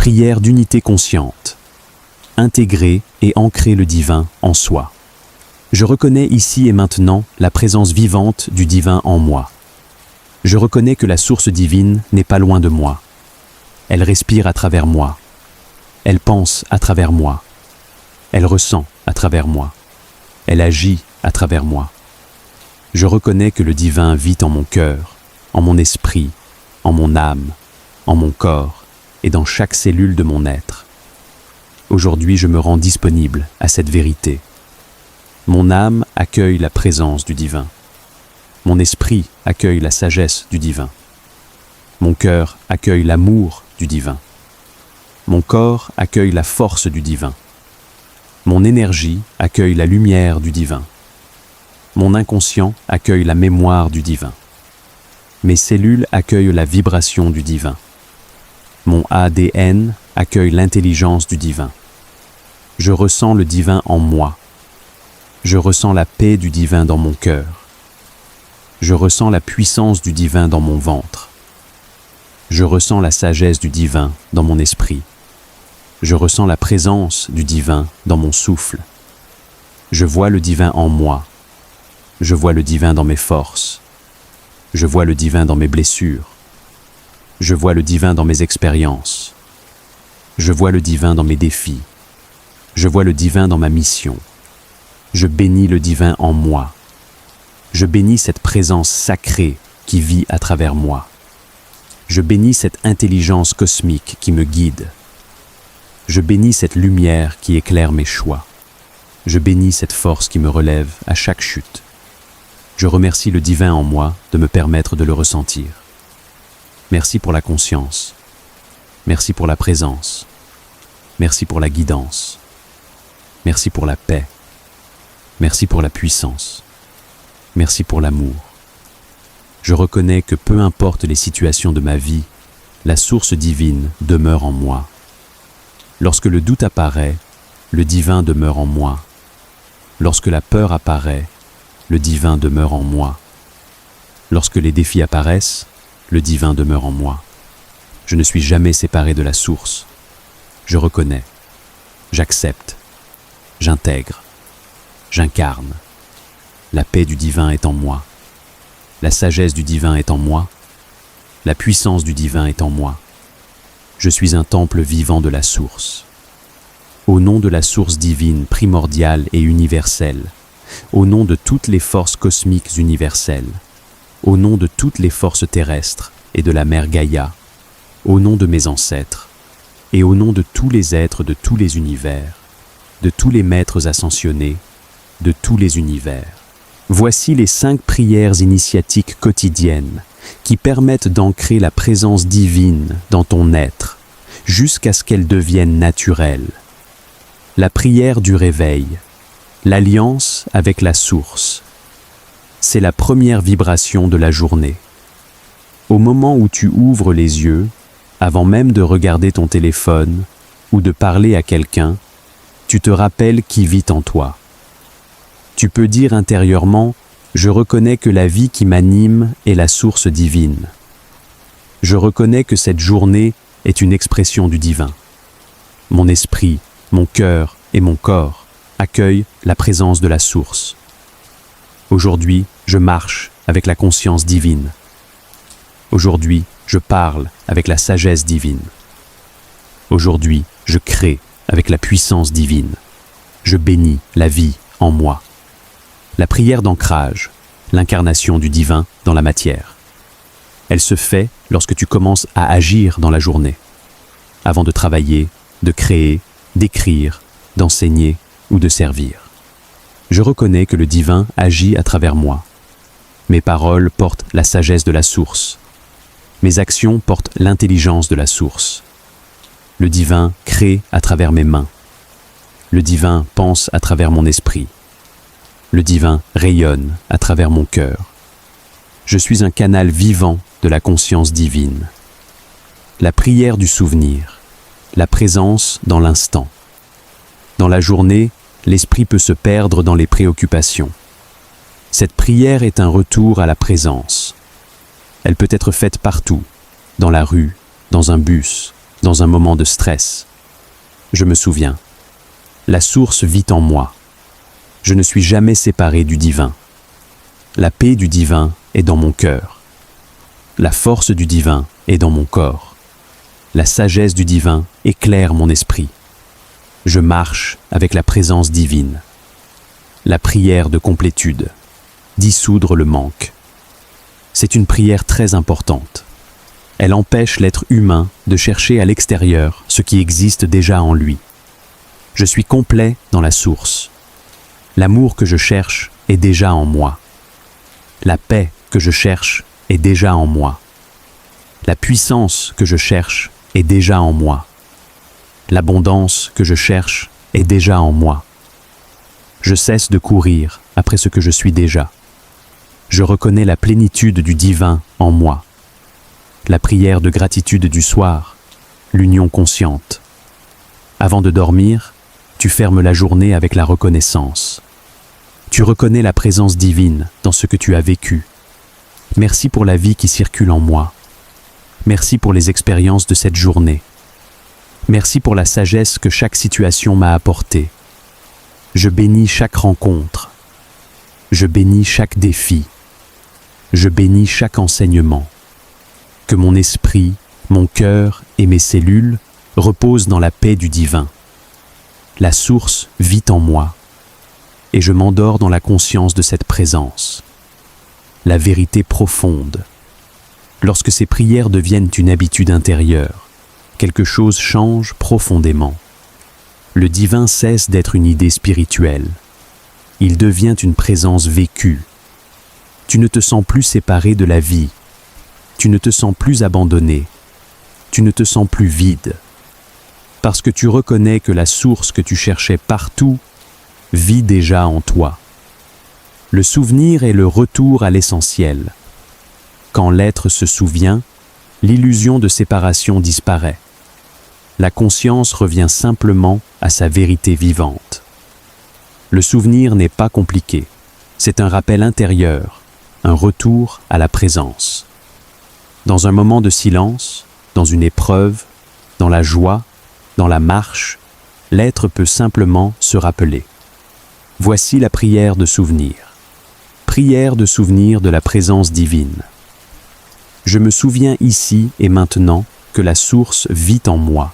prière d'unité consciente. Intégrer et ancrer le divin en soi. Je reconnais ici et maintenant la présence vivante du divin en moi. Je reconnais que la source divine n'est pas loin de moi. Elle respire à travers moi. Elle pense à travers moi. Elle ressent à travers moi. Elle agit à travers moi. Je reconnais que le divin vit en mon cœur, en mon esprit, en mon âme, en mon corps et dans chaque cellule de mon être. Aujourd'hui, je me rends disponible à cette vérité. Mon âme accueille la présence du divin. Mon esprit accueille la sagesse du divin. Mon cœur accueille l'amour du divin. Mon corps accueille la force du divin. Mon énergie accueille la lumière du divin. Mon inconscient accueille la mémoire du divin. Mes cellules accueillent la vibration du divin. Mon ADN accueille l'intelligence du divin. Je ressens le divin en moi. Je ressens la paix du divin dans mon cœur. Je ressens la puissance du divin dans mon ventre. Je ressens la sagesse du divin dans mon esprit. Je ressens la présence du divin dans mon souffle. Je vois le divin en moi. Je vois le divin dans mes forces. Je vois le divin dans mes blessures. Je vois le divin dans mes expériences. Je vois le divin dans mes défis. Je vois le divin dans ma mission. Je bénis le divin en moi. Je bénis cette présence sacrée qui vit à travers moi. Je bénis cette intelligence cosmique qui me guide. Je bénis cette lumière qui éclaire mes choix. Je bénis cette force qui me relève à chaque chute. Je remercie le divin en moi de me permettre de le ressentir. Merci pour la conscience. Merci pour la présence. Merci pour la guidance. Merci pour la paix. Merci pour la puissance. Merci pour l'amour. Je reconnais que peu importe les situations de ma vie, la source divine demeure en moi. Lorsque le doute apparaît, le divin demeure en moi. Lorsque la peur apparaît, le divin demeure en moi. Lorsque les défis apparaissent, le divin demeure en moi. Je ne suis jamais séparé de la source. Je reconnais, j'accepte, j'intègre, j'incarne. La paix du divin est en moi. La sagesse du divin est en moi. La puissance du divin est en moi. Je suis un temple vivant de la source. Au nom de la source divine, primordiale et universelle, au nom de toutes les forces cosmiques universelles, au nom de toutes les forces terrestres et de la mère Gaïa, au nom de mes ancêtres, et au nom de tous les êtres de tous les univers, de tous les maîtres ascensionnés, de tous les univers. Voici les 5 prières initiatiques quotidiennes qui permettent d'ancrer la présence divine dans ton être, jusqu'à ce qu'elle devienne naturelle. La prière du réveil, l'alliance avec la source. C'est la première vibration de la journée. Au moment où tu ouvres les yeux, avant même de regarder ton téléphone ou de parler à quelqu'un, tu te rappelles qui vit en toi. Tu peux dire intérieurement « Je reconnais que la vie qui m'anime est la source divine. Je reconnais que cette journée est une expression du divin. Mon esprit, mon cœur et mon corps accueillent la présence de la source. Aujourd'hui, je marche avec la conscience divine. Aujourd'hui, je parle avec la sagesse divine. Aujourd'hui, je crée avec la puissance divine. Je bénis la vie en moi. » La prière d'ancrage, l'incarnation du divin dans la matière. Elle se fait lorsque tu commences à agir dans la journée, avant de travailler, de créer, d'écrire, d'enseigner ou de servir. Je reconnais que le divin agit à travers moi. Mes paroles portent la sagesse de la source. Mes actions portent l'intelligence de la source. Le divin crée à travers mes mains. Le divin pense à travers mon esprit. Le divin rayonne à travers mon cœur. Je suis un canal vivant de la conscience divine. La prière du souvenir, la présence dans l'instant. Dans la journée, l'esprit peut se perdre dans les préoccupations. Cette prière est un retour à la présence. Elle peut être faite partout, dans la rue, dans un bus, dans un moment de stress. Je me souviens. La source vit en moi. Je ne suis jamais séparé du divin. La paix du divin est dans mon cœur. La force du divin est dans mon corps. La sagesse du divin éclaire mon esprit. Je marche avec la présence divine. La prière de complétude. Dissoudre le manque. C'est une prière très importante. Elle empêche l'être humain de chercher à l'extérieur ce qui existe déjà en lui. Je suis complet dans la source. L'amour que je cherche est déjà en moi. La paix que je cherche est déjà en moi. La puissance que je cherche est déjà en moi. L'abondance que je cherche est déjà en moi. Je cesse de courir après ce que je suis déjà. Je reconnais la plénitude du divin en moi. La prière de gratitude du soir, l'union consciente. Avant de dormir, tu fermes la journée avec la reconnaissance. Tu reconnais la présence divine dans ce que tu as vécu. Merci pour la vie qui circule en moi. Merci pour les expériences de cette journée. Merci pour la sagesse que chaque situation m'a apportée. Je bénis chaque rencontre. Je bénis chaque défi. Je bénis chaque enseignement. Que mon esprit, mon cœur et mes cellules reposent dans la paix du divin. La source vit en moi, et je m'endors dans la conscience de cette présence. La vérité profonde. Lorsque ces prières deviennent une habitude intérieure, quelque chose change profondément. Le divin cesse d'être une idée spirituelle. Il devient une présence vécue. Tu ne te sens plus séparé de la vie. Tu ne te sens plus abandonné. Tu ne te sens plus vide. Parce que tu reconnais que la source que tu cherchais partout vit déjà en toi. Le souvenir est le retour à l'essentiel. Quand l'être se souvient, l'illusion de séparation disparaît. La conscience revient simplement à sa vérité vivante. Le souvenir n'est pas compliqué. C'est un rappel intérieur, un retour à la présence. Dans un moment de silence, dans une épreuve, dans la joie, dans la marche, l'être peut simplement se rappeler. Voici la prière de souvenir. Prière de souvenir de la présence divine. Je me souviens ici et maintenant que la source vit en moi.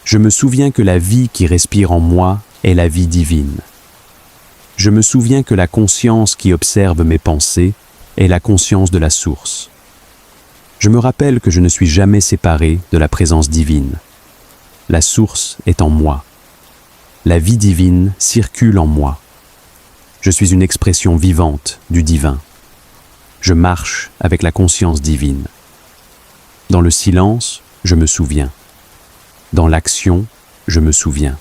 Je me souviens que la vie qui respire en moi est la vie divine. Je me souviens que la conscience qui observe mes pensées est la conscience de la source. Je me rappelle que je ne suis jamais séparé de la présence divine. La source est en moi. La vie divine circule en moi. Je suis une expression vivante du divin. Je marche avec la conscience divine. Dans le silence, je me souviens. Dans l'action, je me souviens.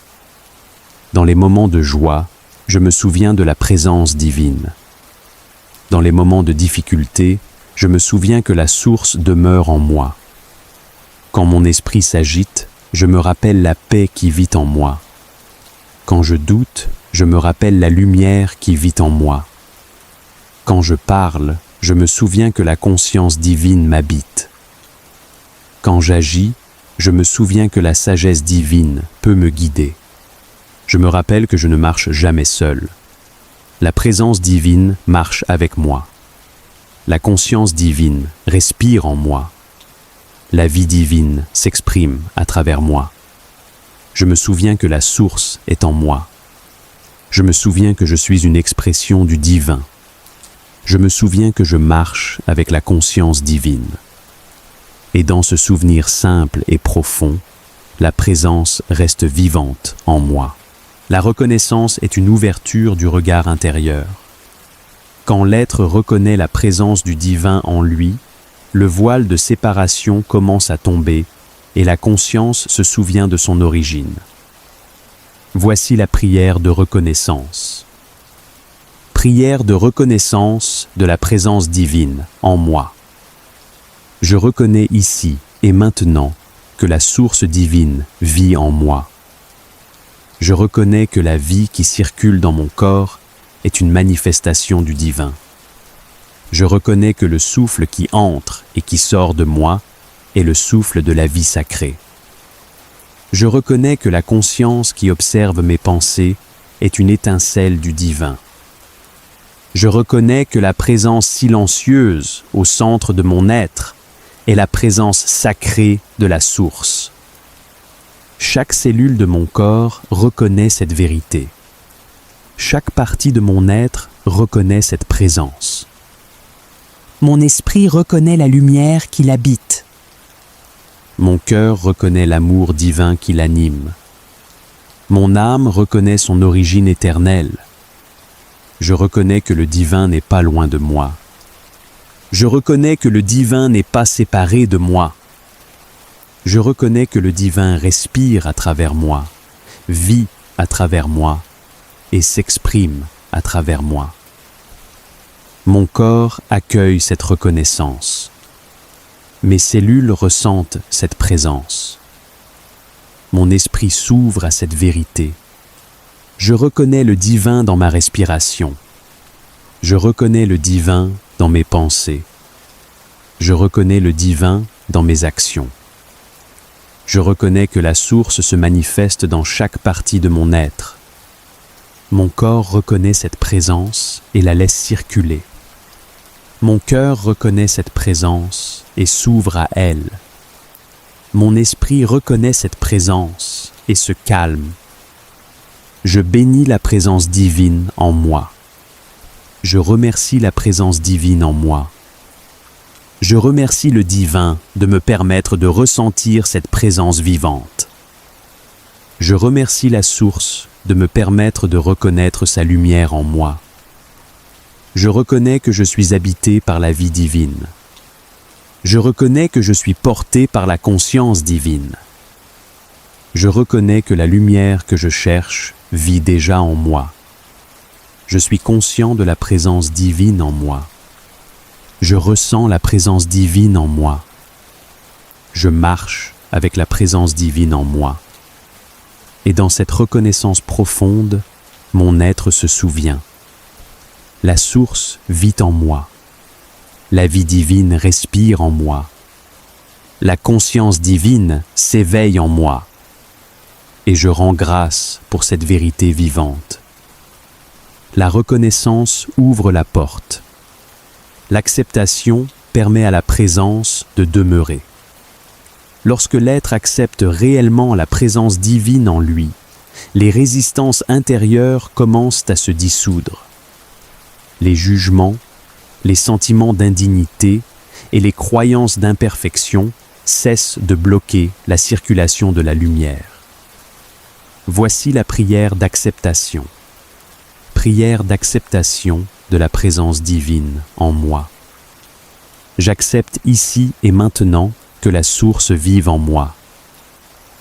Dans les moments de joie, je me souviens de la présence divine. Dans les moments de difficulté, je me souviens que la source demeure en moi. Quand mon esprit s'agite, je me rappelle la paix qui vit en moi. Quand je doute, je me rappelle la lumière qui vit en moi. Quand je parle, je me souviens que la conscience divine m'habite. Quand j'agis, je me souviens que la sagesse divine peut me guider. Je me rappelle que je ne marche jamais seul. La présence divine marche avec moi. La conscience divine respire en moi. La vie divine s'exprime à travers moi. Je me souviens que la source est en moi. Je me souviens que je suis une expression du divin. Je me souviens que je marche avec la conscience divine. Et dans ce souvenir simple et profond, la présence reste vivante en moi. La reconnaissance est une ouverture du regard intérieur. Quand l'être reconnaît la présence du divin en lui, le voile de séparation commence à tomber et la conscience se souvient de son origine. Voici la prière de reconnaissance. Prière de reconnaissance de la présence divine en moi. Je reconnais ici et maintenant que la source divine vit en moi. Je reconnais que la vie qui circule dans mon corps est une manifestation du divin. Je reconnais que le souffle qui entre et qui sort de moi est le souffle de la vie sacrée. Je reconnais que la conscience qui observe mes pensées est une étincelle du divin. Je reconnais que la présence silencieuse au centre de mon être est la présence sacrée de la source. Chaque cellule de mon corps reconnaît cette vérité. Chaque partie de mon être reconnaît cette présence. Mon esprit reconnaît la lumière qui l'habite. Mon cœur reconnaît l'amour divin qui l'anime. Mon âme reconnaît son origine éternelle. Je reconnais que le divin n'est pas loin de moi. Je reconnais que le divin n'est pas séparé de moi. Je reconnais que le divin respire à travers moi, vit à travers moi et s'exprime à travers moi. Mon corps accueille cette reconnaissance. Mes cellules ressentent cette présence. Mon esprit s'ouvre à cette vérité. Je reconnais le divin dans ma respiration. Je reconnais le divin dans mes pensées. Je reconnais le divin dans mes actions. Je reconnais que la source se manifeste dans chaque partie de mon être. Mon corps reconnaît cette présence et la laisse circuler. Mon cœur reconnaît cette présence et s'ouvre à elle. Mon esprit reconnaît cette présence et se calme. Je bénis la présence divine en moi. Je remercie la présence divine en moi. Je remercie le divin de me permettre de ressentir cette présence vivante. Je remercie la source de me permettre de reconnaître sa lumière en moi. Je reconnais que je suis habité par la vie divine. Je reconnais que je suis porté par la conscience divine. Je reconnais que la lumière que je cherche vit déjà en moi. Je suis conscient de la présence divine en moi. Je ressens la présence divine en moi. Je marche avec la présence divine en moi. Et dans cette reconnaissance profonde, mon être se souvient. La source vit en moi. La vie divine respire en moi. La conscience divine s'éveille en moi. Et je rends grâce pour cette vérité vivante. La reconnaissance ouvre la porte. L'acceptation permet à la présence de demeurer. Lorsque l'être accepte réellement la présence divine en lui, les résistances intérieures commencent à se dissoudre. Les jugements, les sentiments d'indignité et les croyances d'imperfection cessent de bloquer la circulation de la lumière. Voici la prière d'acceptation. Prière d'acceptation de la présence divine en moi. J'accepte ici et maintenant que la source vive en moi.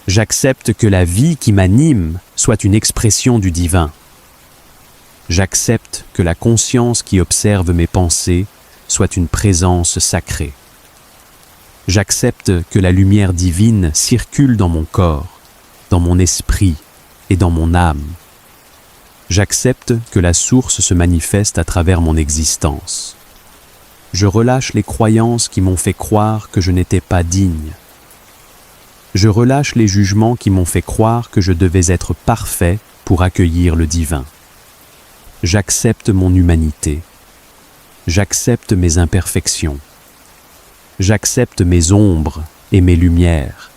J'accepte que la vie qui m'anime soit une expression du divin. J'accepte que la conscience qui observe mes pensées soit une présence sacrée. J'accepte que la lumière divine circule dans mon corps, dans mon esprit et dans mon âme. J'accepte que la source se manifeste à travers mon existence. Je relâche les croyances qui m'ont fait croire que je n'étais pas digne. Je relâche les jugements qui m'ont fait croire que je devais être parfait pour accueillir le divin. J'accepte mon humanité. J'accepte mes imperfections. J'accepte mes ombres et mes lumières.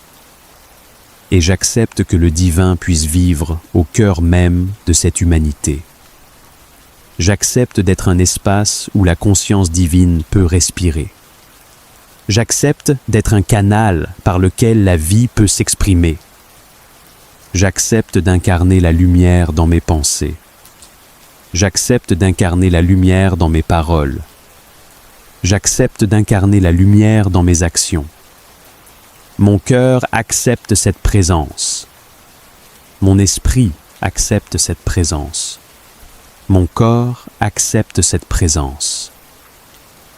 Et j'accepte que le divin puisse vivre au cœur même de cette humanité. J'accepte d'être un espace où la conscience divine peut respirer. J'accepte d'être un canal par lequel la vie peut s'exprimer. J'accepte d'incarner la lumière dans mes pensées. J'accepte d'incarner la lumière dans mes paroles. J'accepte d'incarner la lumière dans mes actions. Mon cœur accepte cette présence. Mon esprit accepte cette présence. Mon corps accepte cette présence.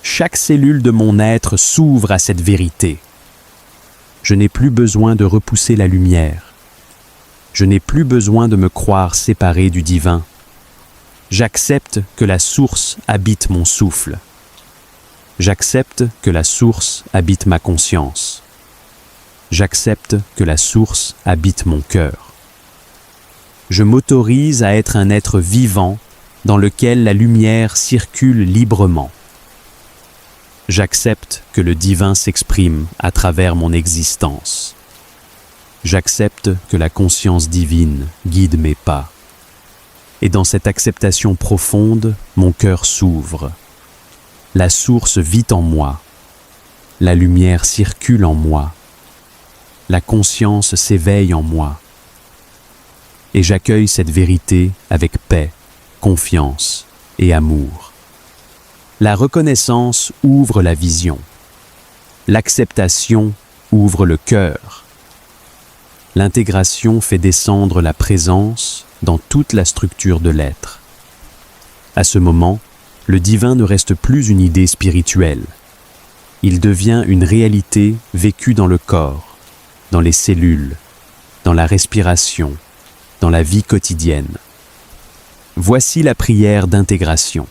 Chaque cellule de mon être s'ouvre à cette vérité. Je n'ai plus besoin de repousser la lumière. Je n'ai plus besoin de me croire séparé du divin. J'accepte que la source habite mon souffle. J'accepte que la source habite ma conscience. J'accepte que la source habite mon cœur. Je m'autorise à être un être vivant dans lequel la lumière circule librement. J'accepte que le divin s'exprime à travers mon existence. J'accepte que la conscience divine guide mes pas. Et dans cette acceptation profonde, mon cœur s'ouvre. La source vit en moi. La lumière circule en moi. La conscience s'éveille en moi. Et j'accueille cette vérité avec paix, confiance et amour. La reconnaissance ouvre la vision. L'acceptation ouvre le cœur. L'intégration fait descendre la présence dans toute la structure de l'être. À ce moment, le divin ne reste plus une idée spirituelle. Il devient une réalité vécue dans le corps, dans les cellules, dans la respiration, dans la vie quotidienne. Voici la prière d'intégration.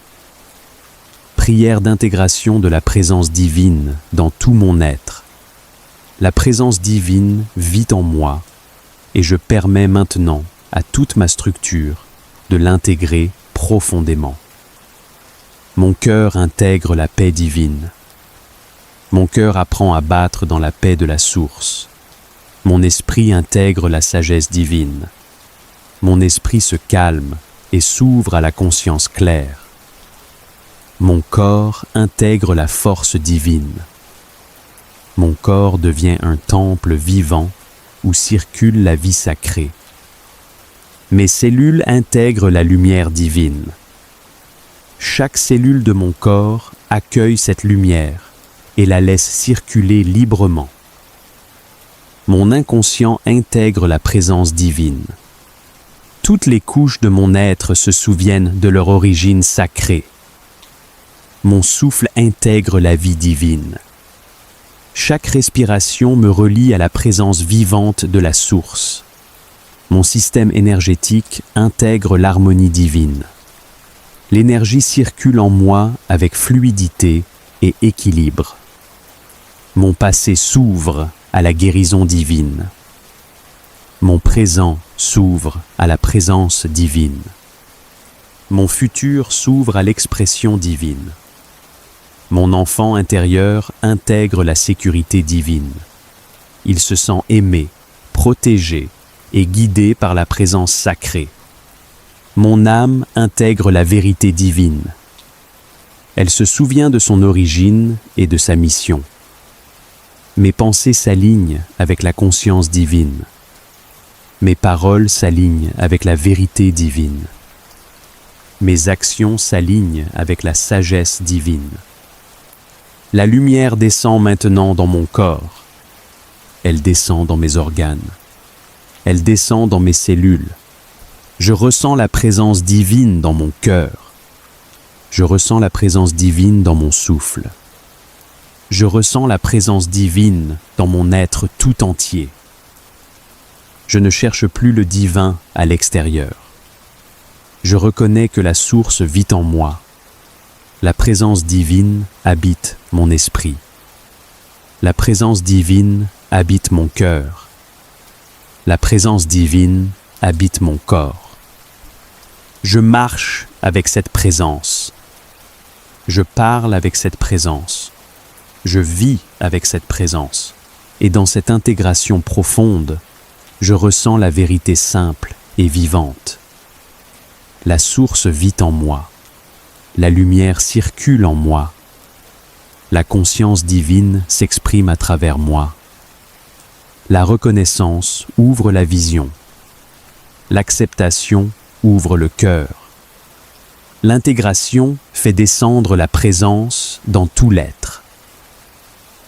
Prière d'intégration de la présence divine dans tout mon être. La présence divine vit en moi et je permets maintenant à toute ma structure de l'intégrer profondément. Mon cœur intègre la paix divine. Mon cœur apprend à battre dans la paix de la source. Mon esprit intègre la sagesse divine. Mon esprit se calme et s'ouvre à la conscience claire. Mon corps intègre la force divine. Mon corps devient un temple vivant où circule la vie sacrée. Mes cellules intègrent la lumière divine. Chaque cellule de mon corps accueille cette lumière et la laisse circuler librement. Mon inconscient intègre la présence divine. Toutes les couches de mon être se souviennent de leur origine sacrée. Mon souffle intègre la vie divine. Chaque respiration me relie à la présence vivante de la source. Mon système énergétique intègre l'harmonie divine. L'énergie circule en moi avec fluidité et équilibre. Mon passé s'ouvre à la guérison divine. Mon présent s'ouvre à la présence divine. Mon futur s'ouvre à l'expression divine. Mon enfant intérieur intègre la sécurité divine. Il se sent aimé, protégé et guidé par la présence sacrée. Mon âme intègre la vérité divine. Elle se souvient de son origine et de sa mission. Mes pensées s'alignent avec la conscience divine. Mes paroles s'alignent avec la vérité divine. Mes actions s'alignent avec la sagesse divine. La lumière descend maintenant dans mon corps. Elle descend dans mes organes. Elle descend dans mes cellules. Je ressens la présence divine dans mon cœur. Je ressens la présence divine dans mon souffle. Je ressens la présence divine dans mon être tout entier. Je ne cherche plus le divin à l'extérieur. Je reconnais que la source vit en moi. La présence divine habite mon esprit. La présence divine habite mon cœur. La présence divine habite mon corps. Je marche avec cette présence. Je parle avec cette présence. Je vis avec cette présence. Et dans cette intégration profonde, je ressens la vérité simple et vivante. La source vit en moi. La lumière circule en moi. La conscience divine s'exprime à travers moi. La reconnaissance ouvre la vision. L'acceptation ouvre le cœur. L'intégration fait descendre la présence dans tout l'être.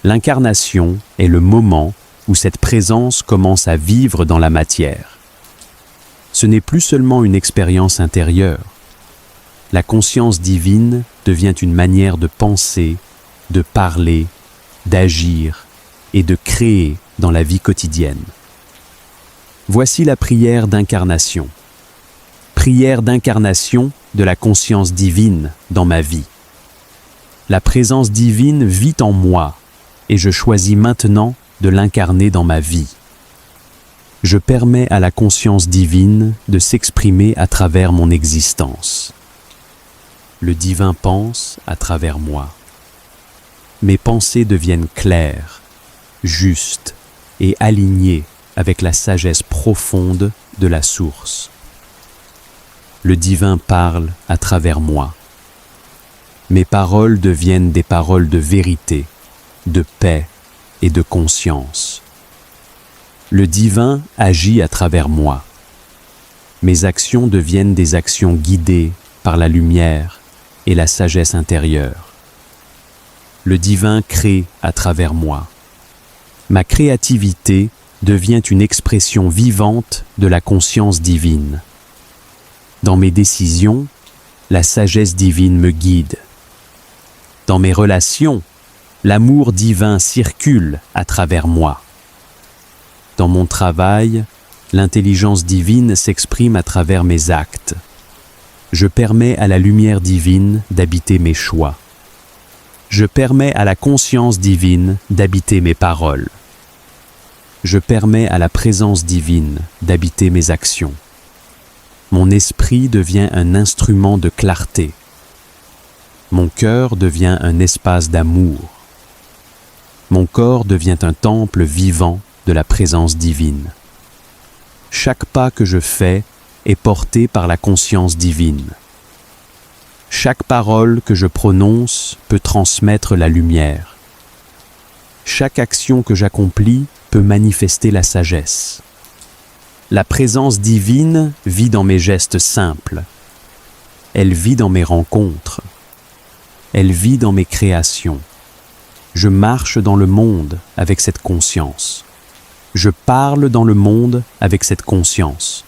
L'incarnation est le moment où cette présence commence à vivre dans la matière. Ce n'est plus seulement une expérience intérieure. La conscience divine devient une manière de penser, de parler, d'agir et de créer dans la vie quotidienne. Voici la prière d'incarnation. Prière d'incarnation de la conscience divine dans ma vie. La présence divine vit en moi et je choisis maintenant de l'incarner dans ma vie. Je permets à la conscience divine de s'exprimer à travers mon existence. Le divin pense à travers moi. Mes pensées deviennent claires, justes et alignées avec la sagesse profonde de la source. Le divin parle à travers moi. Mes paroles deviennent des paroles de vérité, de paix et de conscience. Le divin agit à travers moi. Mes actions deviennent des actions guidées par la lumière et la sagesse intérieure. Le divin crée à travers moi. Ma créativité devient une expression vivante de la conscience divine. Dans mes décisions, la sagesse divine me guide. Dans mes relations, l'amour divin circule à travers moi. Dans mon travail, l'intelligence divine s'exprime à travers mes actes. Je permets à la lumière divine d'habiter mes choix. Je permets à la conscience divine d'habiter mes paroles. Je permets à la présence divine d'habiter mes actions. Mon esprit devient un instrument de clarté. Mon cœur devient un espace d'amour. Mon corps devient un temple vivant de la présence divine. Chaque pas que je fais est porté par la conscience divine. Chaque parole que je prononce peut transmettre la lumière. Chaque action que j'accomplis peut manifester la sagesse. La présence divine vit dans mes gestes simples. Elle vit dans mes rencontres. Elle vit dans mes créations. Je marche dans le monde avec cette conscience. Je parle dans le monde avec cette conscience.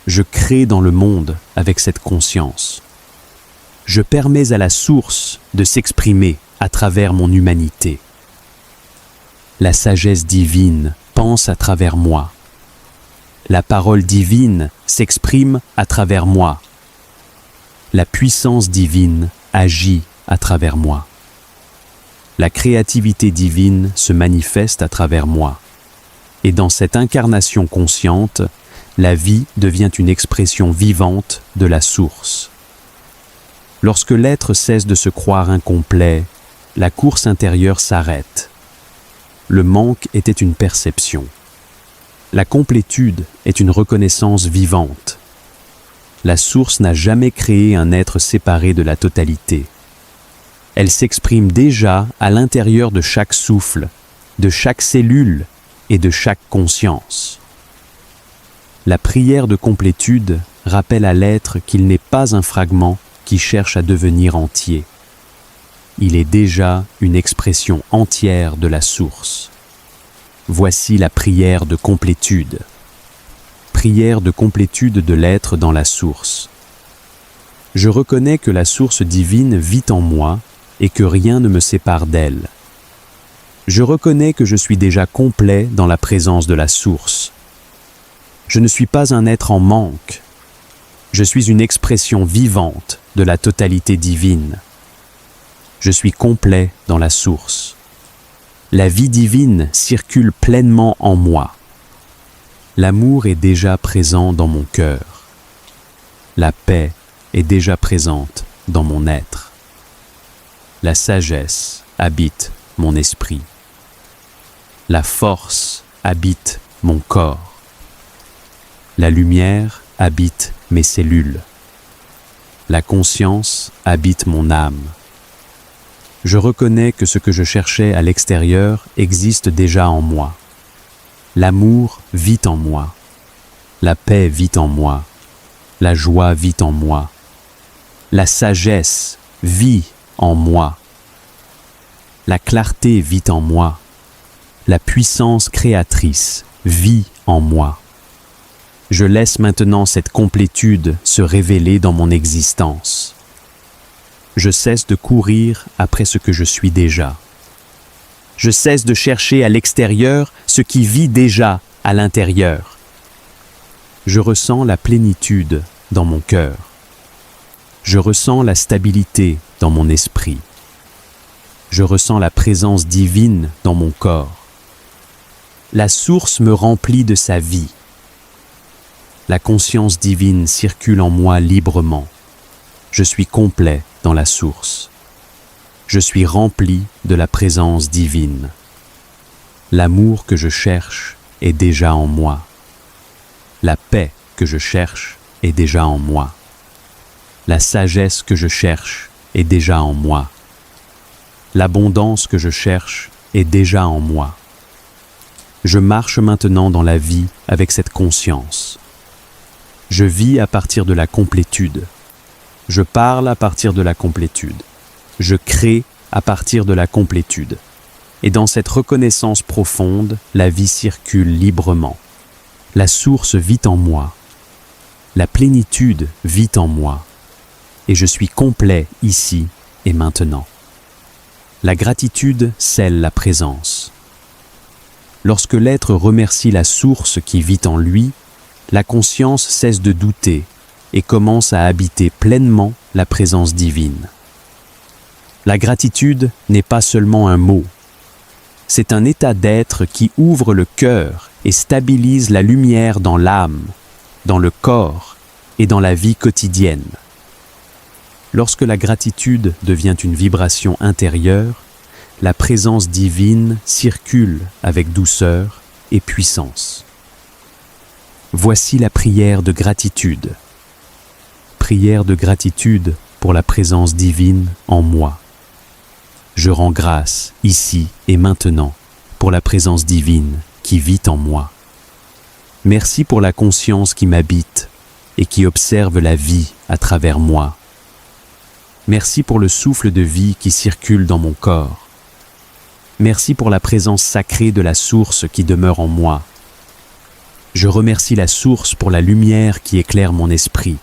Je crée dans le monde avec cette conscience. Je permets à la source de s'exprimer à travers mon humanité. La sagesse divine pense à travers moi. La parole divine s'exprime à travers moi. La puissance divine agit à travers moi. La créativité divine se manifeste à travers moi. Et dans cette incarnation consciente, la vie devient une expression vivante de la source. Lorsque l'être cesse de se croire incomplet, la course intérieure s'arrête. Le manque était une perception. La complétude est une reconnaissance vivante. La source n'a jamais créé un être séparé de la totalité. Elle s'exprime déjà à l'intérieur de chaque souffle, de chaque cellule et de chaque conscience. La prière de complétude rappelle à l'être qu'il n'est pas un fragment qui cherche à devenir entier. Il est déjà une expression entière de la source. Voici la prière de complétude. Prière de complétude de l'être dans la source. Je reconnais que la source divine vit en moi et que rien ne me sépare d'elle. Je reconnais que je suis déjà complet dans la présence de la source. Je ne suis pas un être en manque. Je suis une expression vivante de la totalité divine. Je suis complet dans la source. La vie divine circule pleinement en moi. L'amour est déjà présent dans mon cœur. La paix est déjà présente dans mon être. La sagesse habite mon esprit. La force habite mon corps. La lumière habite mes cellules. La conscience habite mon âme. Je reconnais que ce que je cherchais à l'extérieur existe déjà en moi. L'amour vit en moi. La paix vit en moi. La joie vit en moi. La sagesse vit en moi. La clarté vit en moi. La puissance créatrice vit en moi. Je laisse maintenant cette complétude se révéler dans mon existence. Je cesse de courir après ce que je suis déjà. Je cesse de chercher à l'extérieur ce qui vit déjà à l'intérieur. Je ressens la plénitude dans mon cœur. Je ressens la stabilité dans mon esprit. Je ressens la présence divine dans mon corps. La source me remplit de sa vie. La conscience divine circule en moi librement. Je suis complet dans la source. Je suis rempli de la présence divine. L'amour que je cherche est déjà en moi. La paix que je cherche est déjà en moi. La sagesse que je cherche est déjà en moi. L'abondance que je cherche est déjà en moi. Je marche maintenant dans la vie avec cette conscience. Je vis à partir de la complétude. Je parle à partir de la complétude. Je crée à partir de la complétude. Et dans cette reconnaissance profonde, la vie circule librement. La source vit en moi. La plénitude vit en moi. Et je suis complet ici et maintenant. La gratitude scelle la présence. Lorsque l'être remercie la source qui vit en lui, la conscience cesse de douter et commence à habiter pleinement la présence divine. La gratitude n'est pas seulement un mot. C'est un état d'être qui ouvre le cœur et stabilise la lumière dans l'âme, dans le corps et dans la vie quotidienne. Lorsque la gratitude devient une vibration intérieure, la présence divine circule avec douceur et puissance. Voici la prière de gratitude. Prière de gratitude pour la présence divine en moi. Je rends grâce ici et maintenant pour la présence divine qui vit en moi. Merci pour la conscience qui m'habite et qui observe la vie à travers moi. Merci pour le souffle de vie qui circule dans mon corps. Merci pour la présence sacrée de la source qui demeure en moi. Je remercie la source pour la lumière qui éclaire mon esprit.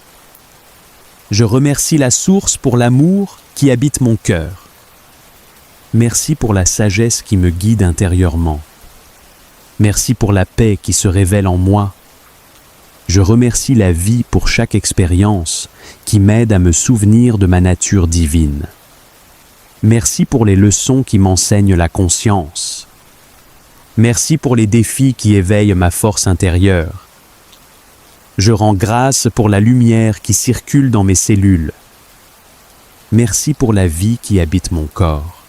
Je remercie la source pour l'amour qui habite mon cœur. Merci pour la sagesse qui me guide intérieurement. Merci pour la paix qui se révèle en moi. Je remercie la vie pour chaque expérience qui m'aide à me souvenir de ma nature divine. Merci pour les leçons qui m'enseignent la conscience. Merci pour les défis qui éveillent ma force intérieure. Je rends grâce pour la lumière qui circule dans mes cellules. Merci pour la vie qui habite mon corps.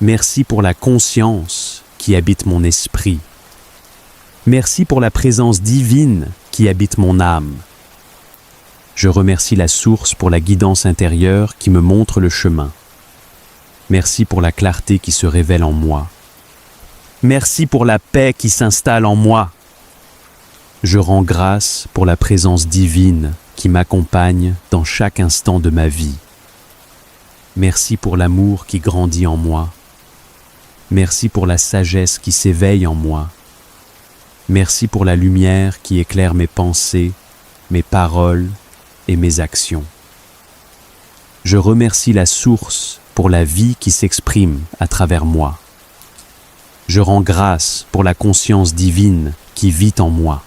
Merci pour la conscience qui habite mon esprit. Merci pour la présence divine qui habite mon âme. Je remercie la source pour la guidance intérieure qui me montre le chemin. Merci pour la clarté qui se révèle en moi. Merci pour la paix qui s'installe en moi. Je rends grâce pour la présence divine qui m'accompagne dans chaque instant de ma vie. Merci pour l'amour qui grandit en moi. Merci pour la sagesse qui s'éveille en moi. Merci pour la lumière qui éclaire mes pensées, mes paroles et mes actions. Je remercie la source pour la vie qui s'exprime à travers moi. Je rends grâce pour la conscience divine qui vit en moi.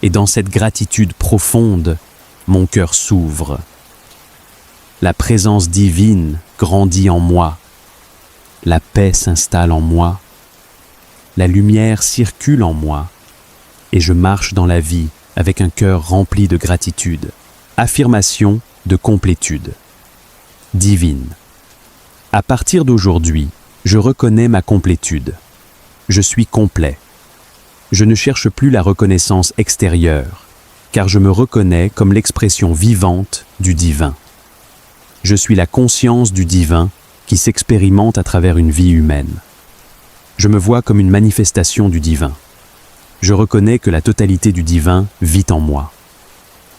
Et dans cette gratitude profonde, mon cœur s'ouvre. La présence divine grandit en moi. La paix s'installe en moi. La lumière circule en moi et je marche dans la vie avec un cœur rempli de gratitude. Affirmation de complétude. Divine. À partir d'aujourd'hui, je reconnais ma complétude. Je suis complet. Je ne cherche plus la reconnaissance extérieure, car je me reconnais comme l'expression vivante du divin. Je suis la conscience du divin qui s'expérimente à travers une vie humaine. Je me vois comme une manifestation du divin. Je reconnais que la totalité du divin vit en moi.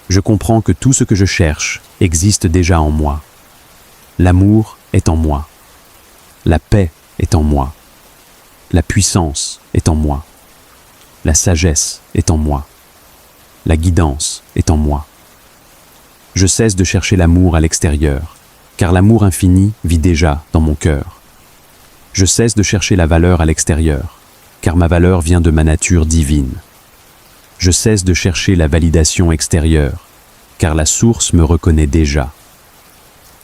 Je comprends que tout ce que je cherche existe déjà en moi. L'amour est en moi. La paix est en moi. La puissance est en moi. La sagesse est en moi. La guidance est en moi. Je cesse de chercher l'amour à l'extérieur, car l'amour infini vit déjà dans mon cœur. Je cesse de chercher la valeur à l'extérieur, car ma valeur vient de ma nature divine. Je cesse de chercher la validation extérieure, car la source me reconnaît déjà.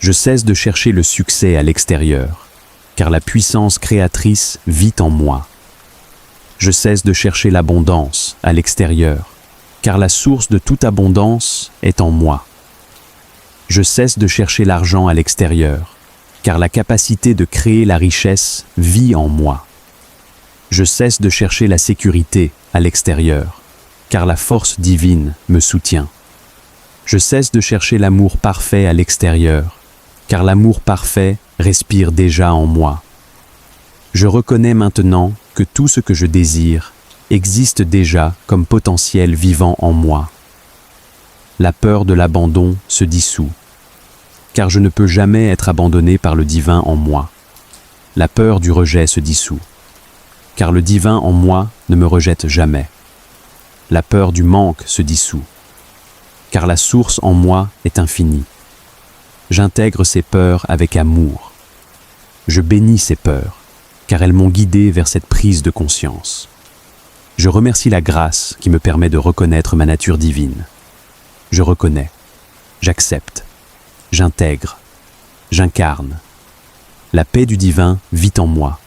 Je cesse de chercher le succès à l'extérieur, car la puissance créatrice vit en moi. Je cesse de chercher l'abondance à l'extérieur, car la source de toute abondance est en moi. Je cesse de chercher l'argent à l'extérieur, car la capacité de créer la richesse vit en moi. Je cesse de chercher la sécurité à l'extérieur, car la force divine me soutient. Je cesse de chercher l'amour parfait à l'extérieur, car l'amour parfait respire déjà en moi. Je reconnais maintenant que tout ce que je désire existe déjà comme potentiel vivant en moi. La peur de l'abandon se dissout, car je ne peux jamais être abandonné par le divin en moi. La peur du rejet se dissout, car le divin en moi ne me rejette jamais. La peur du manque se dissout, car la source en moi est infinie. J'intègre ces peurs avec amour. Je bénis ces peurs, car elles m'ont guidé vers cette prise de conscience. Je remercie la grâce qui me permet de reconnaître ma nature divine. Je reconnais, j'accepte, j'intègre, j'incarne. La paix du divin vit en moi.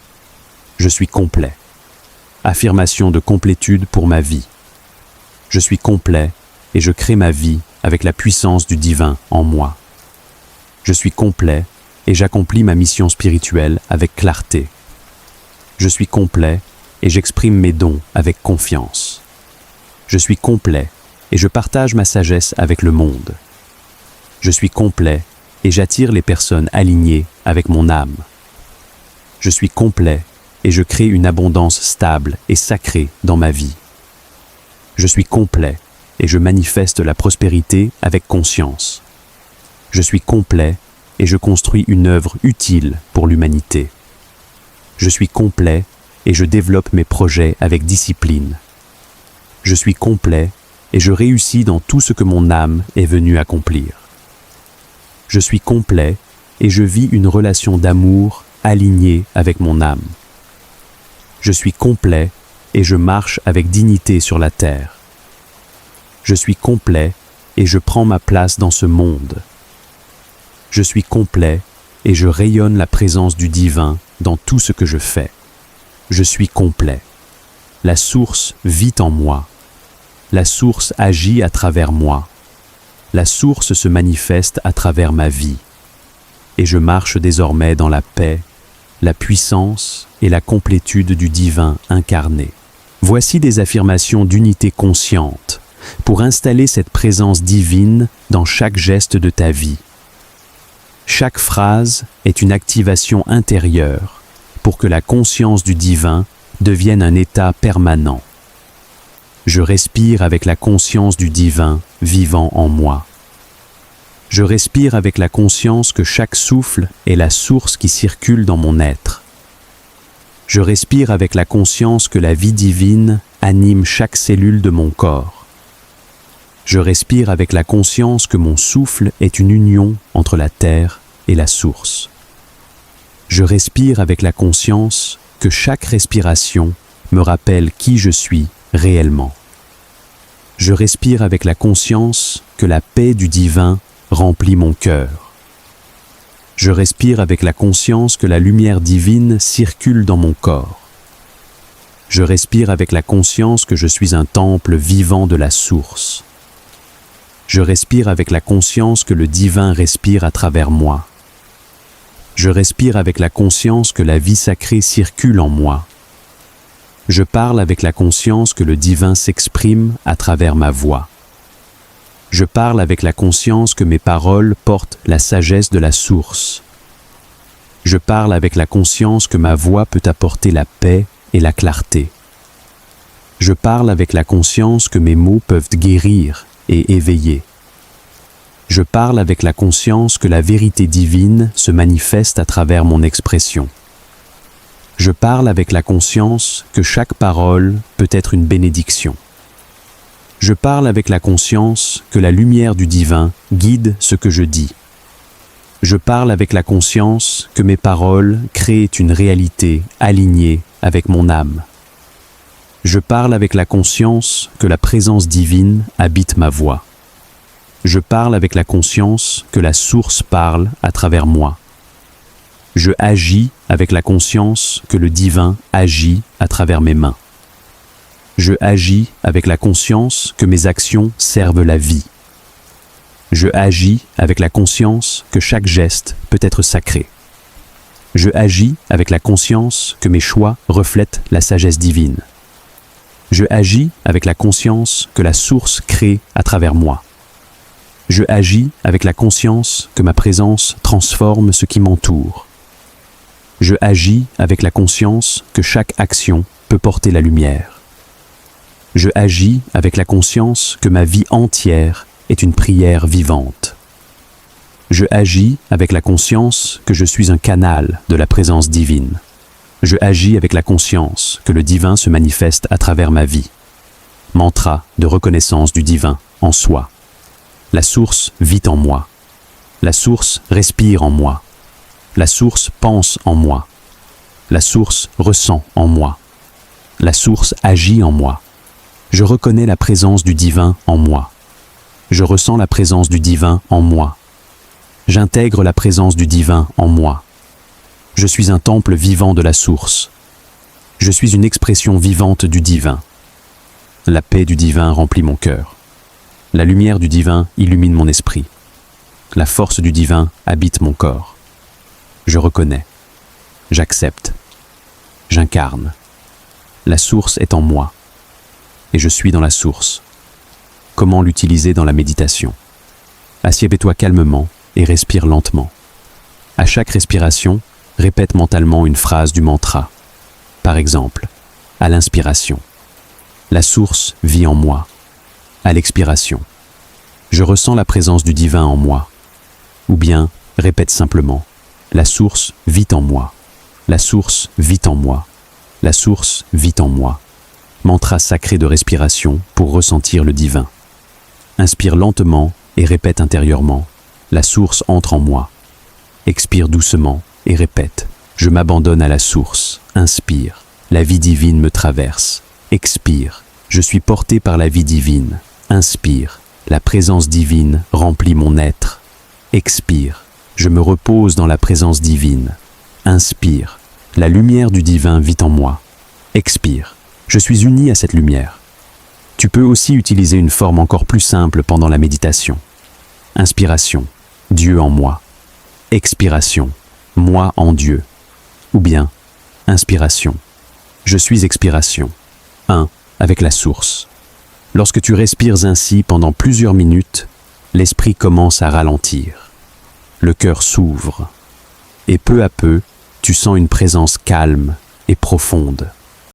Je suis complet. Affirmation de complétude pour ma vie. Je suis complet et je crée ma vie avec la puissance du divin en moi. Je suis complet et j'accomplis ma mission spirituelle avec clarté. Je suis complet et j'exprime mes dons avec confiance. Je suis complet et je partage ma sagesse avec le monde. Je suis complet et j'attire les personnes alignées avec mon âme. Je suis complet et je crée une abondance stable et sacrée dans ma vie. Je suis complet et je manifeste la prospérité avec conscience. Je suis complet et je construis une œuvre utile pour l'humanité. Je suis complet et je développe mes projets avec discipline. Je suis complet et je réussis dans tout ce que mon âme est venue accomplir. Je suis complet et je vis une relation d'amour alignée avec mon âme. Je suis complet et je marche avec dignité sur la terre. Je suis complet et je prends ma place dans ce monde. Je suis complet et je rayonne la présence du divin dans tout ce que je fais. Je suis complet. La source vit en moi. La source agit à travers moi. La source se manifeste à travers ma vie. Et je marche désormais dans la paix, la puissance et la complétude du divin incarné. Voici des affirmations d'unité consciente pour installer cette présence divine dans chaque geste de ta vie. Chaque phrase est une activation intérieure pour que la conscience du divin devienne un état permanent. Je respire avec la conscience du divin vivant en moi. Je respire avec la conscience que chaque souffle est la source qui circule dans mon être. Je respire avec la conscience que la vie divine anime chaque cellule de mon corps. Je respire avec la conscience que mon souffle est une union entre la terre et la source. Je respire avec la conscience que chaque respiration me rappelle qui je suis réellement. Je respire avec la conscience que la paix du divin remplit mon cœur. Je respire avec la conscience que la lumière divine circule dans mon corps. Je respire avec la conscience que je suis un temple vivant de la source. Je respire avec la conscience que le divin respire à travers moi. Je respire avec la conscience que la vie sacrée circule en moi. Je parle avec la conscience que le divin s'exprime à travers ma voix. Je parle avec la conscience que mes paroles portent la sagesse de la source. Je parle avec la conscience que ma voix peut apporter la paix et la clarté. Je parle avec la conscience que mes mots peuvent guérir et éveiller. Je parle avec la conscience que la vérité divine se manifeste à travers mon expression. Je parle avec la conscience que chaque parole peut être une bénédiction. Je parle avec la conscience que la lumière du divin guide ce que je dis. Je parle avec la conscience que mes paroles créent une réalité alignée avec mon âme. Je parle avec la conscience que la présence divine habite ma voix. Je parle avec la conscience que la source parle à travers moi. Je agis avec la conscience que le divin agit à travers mes mains. Je agis avec la conscience que mes actions servent la vie. Je agis avec la conscience que chaque geste peut être sacré. Je agis avec la conscience que mes choix reflètent la sagesse divine. Je agis avec la conscience que la source crée à travers moi. Je agis avec la conscience que ma présence transforme ce qui m'entoure. Je agis avec la conscience que chaque action peut porter la lumière. Je agis avec la conscience que ma vie entière est une prière vivante. Je agis avec la conscience que je suis un canal de la présence divine. Je agis avec la conscience que le divin se manifeste à travers ma vie. Mantra de reconnaissance du divin en soi. La source vit en moi. La source respire en moi. La source pense en moi. La source ressent en moi. La source agit en moi. Je reconnais la présence du divin en moi. Je ressens la présence du divin en moi. J'intègre la présence du divin en moi. Je suis un temple vivant de la source. Je suis une expression vivante du divin. La paix du divin remplit mon cœur. La lumière du divin illumine mon esprit. La force du divin habite mon corps. Je reconnais. J'accepte. J'incarne. La source est en moi. Et je suis dans la source. Comment l'utiliser dans la méditation? Assieds-toi calmement et respire lentement. À chaque respiration, répète mentalement une phrase du mantra. Par exemple, à l'inspiration, la source vit en moi. À l'expiration, je ressens la présence du divin en moi. Ou bien, répète simplement, la source vit en moi. La source vit en moi. La source vit en moi. Mantra sacré de respiration pour ressentir le divin. Inspire lentement et répète intérieurement, la source entre en moi. Expire doucement et répète, je m'abandonne à la source. Inspire, la vie divine me traverse. Expire, je suis porté par la vie divine. Inspire, la présence divine remplit mon être. Expire, je me repose dans la présence divine. Inspire, la lumière du divin vit en moi. Expire, je suis uni à cette lumière. Tu peux aussi utiliser une forme encore plus simple pendant la méditation. Inspiration, Dieu en moi. Expiration, moi en Dieu. Ou bien, inspiration, je suis expiration. Un avec la source. Lorsque tu respires ainsi pendant plusieurs minutes, l'esprit commence à ralentir. Le cœur s'ouvre. Et peu à peu, tu sens une présence calme et profonde.